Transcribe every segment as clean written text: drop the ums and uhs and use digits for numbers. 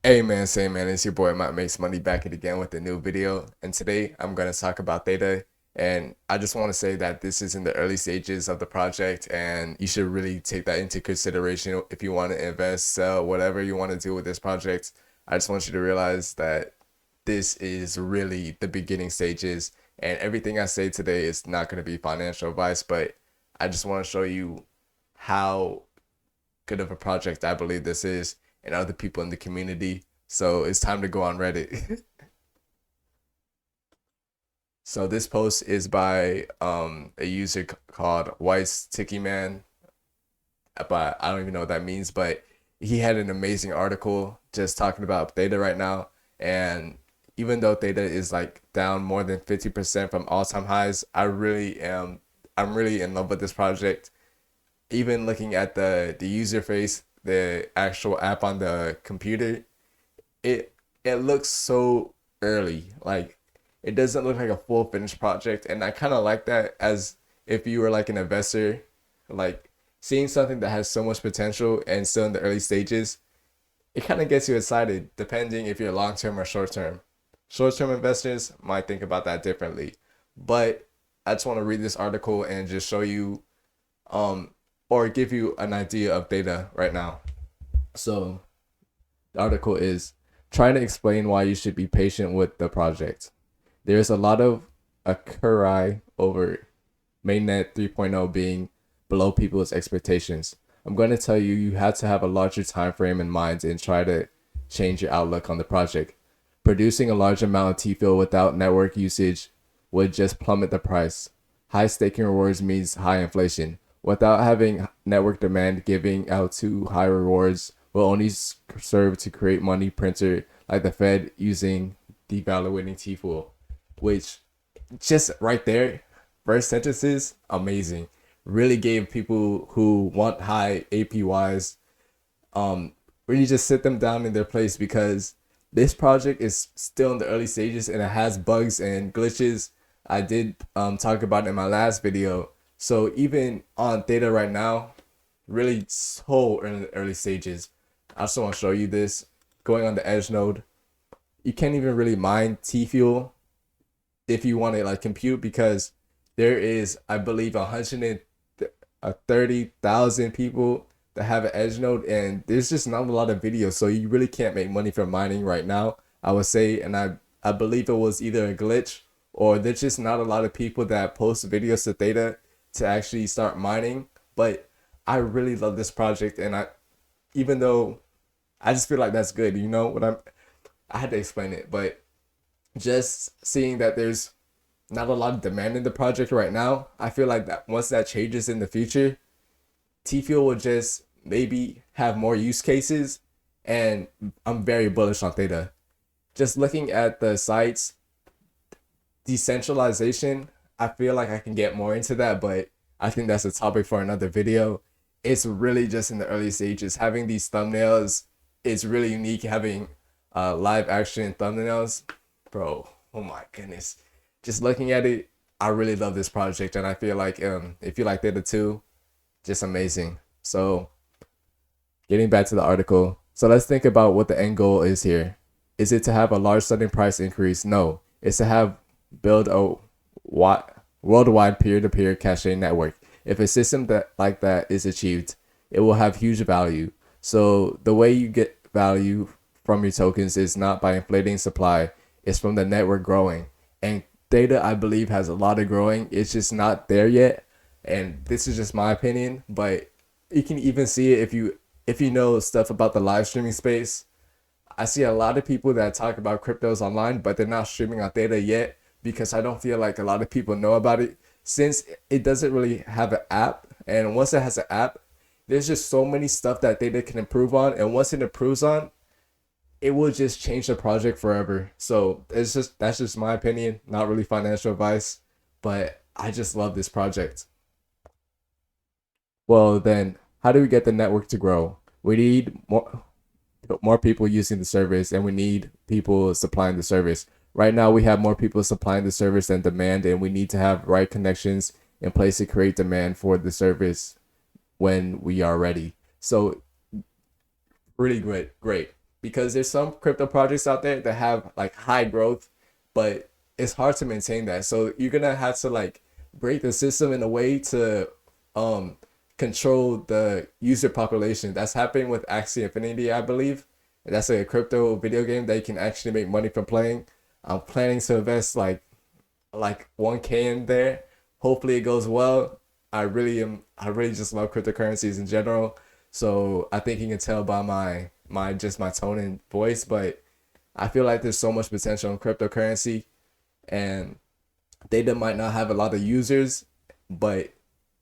Hey man, say man, it's your boy Matt Makes Money back at again with a new video. And today I'm gonna talk about Theta. And I just want to say that this is in the early stages of the project, and you should really take that into consideration if you want to invest, sell, whatever you want to do with this project. I just want you to realize that this is really the beginning stages, and everything I say today is not going to be financial advice, but I just want to show you how good of a project I believe this is and other people in the community. So it's time to go on Reddit. So this post is by a user called Weiss Ticky Man, but I don't even know what that means. But he had an amazing article just talking about Theta right now, and even though Theta is like down more than 50% from all-time highs, I'm really in love with this project. Even looking at the user face, the actual app on the computer, it looks so early. Like it doesn't look like a full finished project, and I kind of like that. As if you were like an investor, like seeing something that has so much potential and still in the early stages, it kind of gets you excited depending if you're long term or short term. Short term investors might think about that differently, but I just want to read this article and just show you um or give you an idea of Theta right now. So the article is trying to explain why you should be patient with the project. There's a lot of a cry over mainnet 3.0 being below people's expectations. I'm going to tell you, you have to have a larger time frame in mind and try to change your outlook on the project. Producing a large amount of Tfuel without network usage would just plummet the price. High staking rewards means high inflation. Without having network demand, giving out too high rewards will only serve to create money printer like the Fed using devaluating Tfuel, which just right there, first sentences, amazing. Really gave people who want high APYs, um, really just sit them down in their place, because this project is still in the early stages and it has bugs and glitches. I did talk about it in my last video. So even on Theta right now, really so in the early stages. I also want to show you this. Going on the edge node, you can't even really mine T fuel if you want to like compute, because there is, I believe, 130,000 people that have an edge node, and there's just not a lot of videos, so you really can't make money from mining right now, I would say. And I believe it was either a glitch or there's just not a lot of people that post videos to Theta to actually start mining. But I really love this project, and I, even though I just feel like that's good, you know what I had to explain it, but just seeing that there's not a lot of demand in the project right now, I feel like that once that changes in the future, T Fuel will just maybe have more use cases, and I'm very bullish on Theta. Just looking at the sites, decentralization, I feel like I can get more into that, but I think that's a topic for another video. It's really just in the early stages. Having these thumbnails is really unique. Having live action thumbnails, bro. Oh my goodness. Just looking at it, I really love this project, and I feel like if you like Theta too, just amazing. So getting back to the article, so let's think about what the end goal is here. Is it to have a large sudden price increase? No, it's to have build a worldwide peer-to-peer cache network. If a system that like that is achieved, it will have huge value. So the way you get value from your tokens is not by inflating supply, it's from the network growing. And Theta, I believe, has a lot of growing. It's just not there yet. And this is just my opinion, but you can even see it if you know stuff about the live streaming space. I see a lot of people that talk about cryptos online, but they're not streaming on Theta yet, because I don't feel like a lot of people know about it, since it doesn't really have an app. And once it has an app, there's just so many stuff that Theta can improve on. And once it improves on, it will just change the project forever. So it's just, that's just my opinion, not really financial advice, but I just love this project. Well, then, how do we get the network to grow? We need more people using the service, and we need people supplying the service. Right now, we have more people supplying the service than demand, and we need to have right connections in place to create demand for the service when we are ready. So really great. because there's some crypto projects out there that have like high growth, but it's hard to maintain that. So you're gonna have to like break the system in a way to um control the user population. That's happening with Axie Infinity, I believe. That's a crypto video game that you can actually make money from playing. I'm planning to invest like 1K in there. Hopefully it goes well. I really just love cryptocurrencies in general. So I think you can tell by my tone and voice, but I feel like there's so much potential in cryptocurrency, and Theta might not have a lot of users, but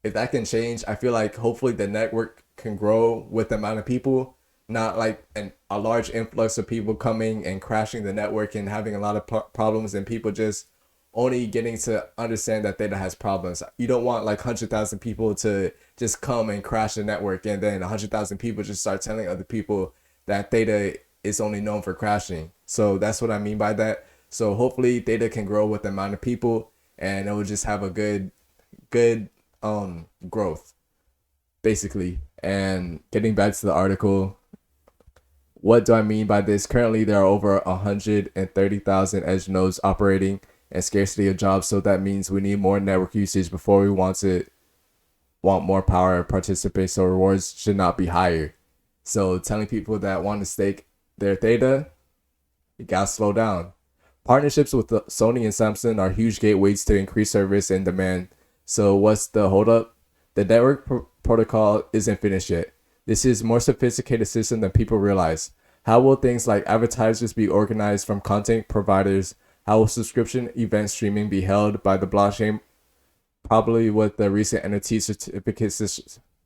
if that can change, I feel like hopefully the network can grow with the amount of people, not like a large influx of people coming and crashing the network and having a lot of problems and people just only getting to understand that Theta has problems. You don't want like 100,000 people to just come and crash the network and then 100,000 people just start telling other people that Theta is only known for crashing. So that's what I mean by that. So hopefully Theta can grow with the amount of people and it will just have a good growth basically. And getting back to the article, what do I mean by this? Currently there are over 130,000 edge nodes operating and scarcity of jobs, so that means we need more network usage before we want more power participants, so rewards should not be higher. So telling people that want to stake their Theta, you gotta slow down. Partnerships with Sony and Samsung are huge gateways to increase service and demand. So what's the holdup? The network protocol isn't finished yet. This is a more sophisticated system than people realize. How will things like advertisers be organized from content providers? How will subscription event streaming be held by the blockchain? Probably with the recent NFT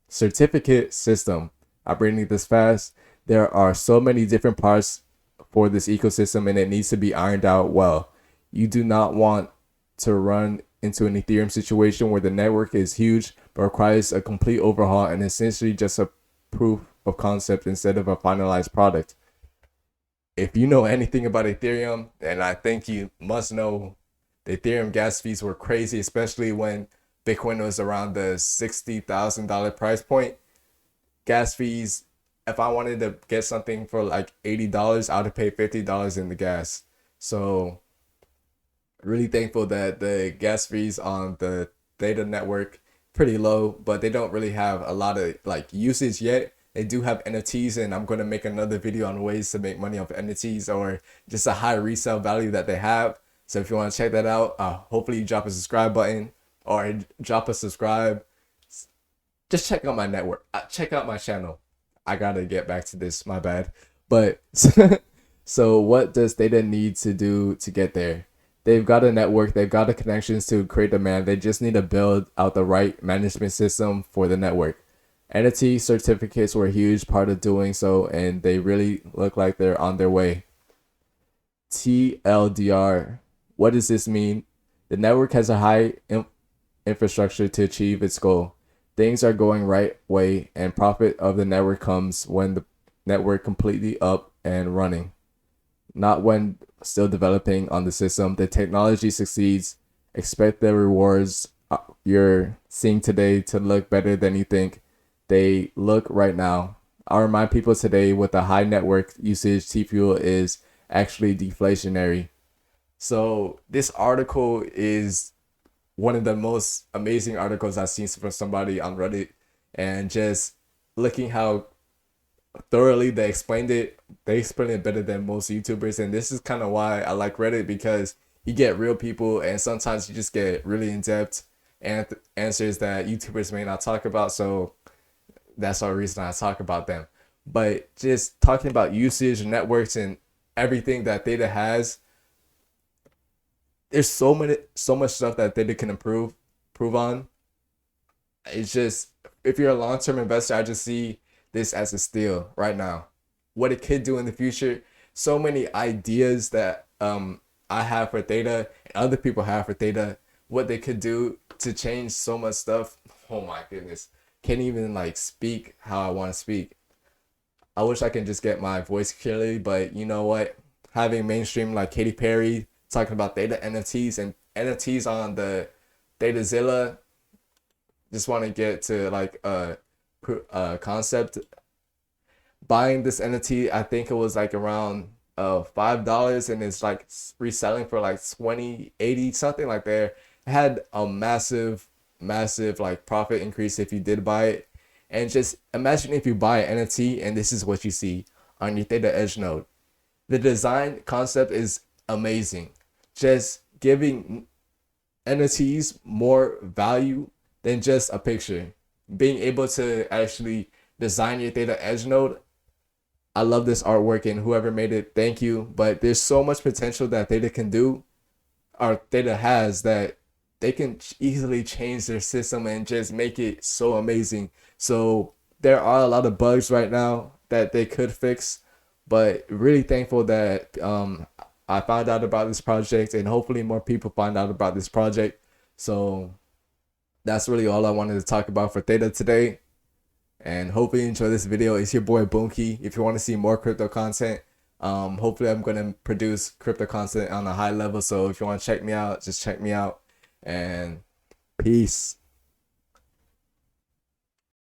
certificate system. I'm reading this fast. There are so many different parts for this ecosystem and it needs to be ironed out well. You do not want to run into an Ethereum situation where the network is huge but requires a complete overhaul and essentially just a proof of concept instead of a finalized product. If you know anything about Ethereum, and I think you must know, the Ethereum gas fees were crazy, especially when Bitcoin was around the $60,000 price point. Gas fees, if I wanted to get something for like $80, I would pay $50 in the gas. So really thankful that the gas fees on the Theta network pretty low, but they don't really have a lot of like usage yet. They do have NFTs, and I'm going to make another video on ways to make money off NFTs or just a high resale value that they have. So if you want to check that out, hopefully you drop a subscribe button or drop a subscribe. Just check out my network. Check out my channel. I got to get back to this. My bad. But so what does Theta need to do to get there? They've got a network. They've got the connections to create demand. They just need to build out the right management system for the network. NFT certificates were a huge part of doing so, and they really look like they're on their way. TLDR. What does this mean? The network has a high infrastructure to achieve its goal. Things are going right way, and profit of the network comes when the network completely up and running, not when still developing on the system. The technology succeeds. Expect the rewards you're seeing today to look better than you think they look right now. I'll remind people today with the high network usage, Tfuel is actually deflationary. So this article is one of the most amazing articles I've seen from somebody on Reddit, and just looking how thoroughly they explained it. They explain it better than most YouTubers, and this is kind of why I like Reddit, because you get real people and sometimes you just get really in-depth and answers that YouTubers may not talk about. So that's our reason I talk about them. But just talking about usage, networks, and everything that Theta has, there's so much stuff that Theta can improve on. It's just, if you're a long-term investor, I just see this as a steal right now. What it could do in the future, so many ideas that I have for Theta and other people have for Theta, what they could do to change so much stuff. Oh my goodness. Can't even like speak how I want to speak. I wish I can just get my voice clearly, but you know what? Having mainstream like Katy Perry talking about Theta NFTs and NFTs on the Thetazilla, just want to get to like a concept. buying this NFT. I think it was like around $5, and it's like reselling for like 20, 80, something like there. It had a massive like profit increase if you did buy it. And just imagine if you buy an NFT and this is what you see on your Theta Edge node. The design concept is amazing. Just giving NFTs more value than just a picture. Being able to actually design your Theta Edge node. I love this artwork, and whoever made it, thank you. But there's so much potential that Theta can do, or Theta has, that they can easily change their system and just make it so amazing. So there are a lot of bugs right now that they could fix, but really thankful that I found out about this project, and hopefully more people find out about this project. So that's really all I wanted to talk about for Theta today. And hopefully you enjoy this video. It's your boy Boomkey. If you want to see more crypto content, hopefully I'm going to produce crypto content on a high level. So if you want to check me out, just check me out. And peace.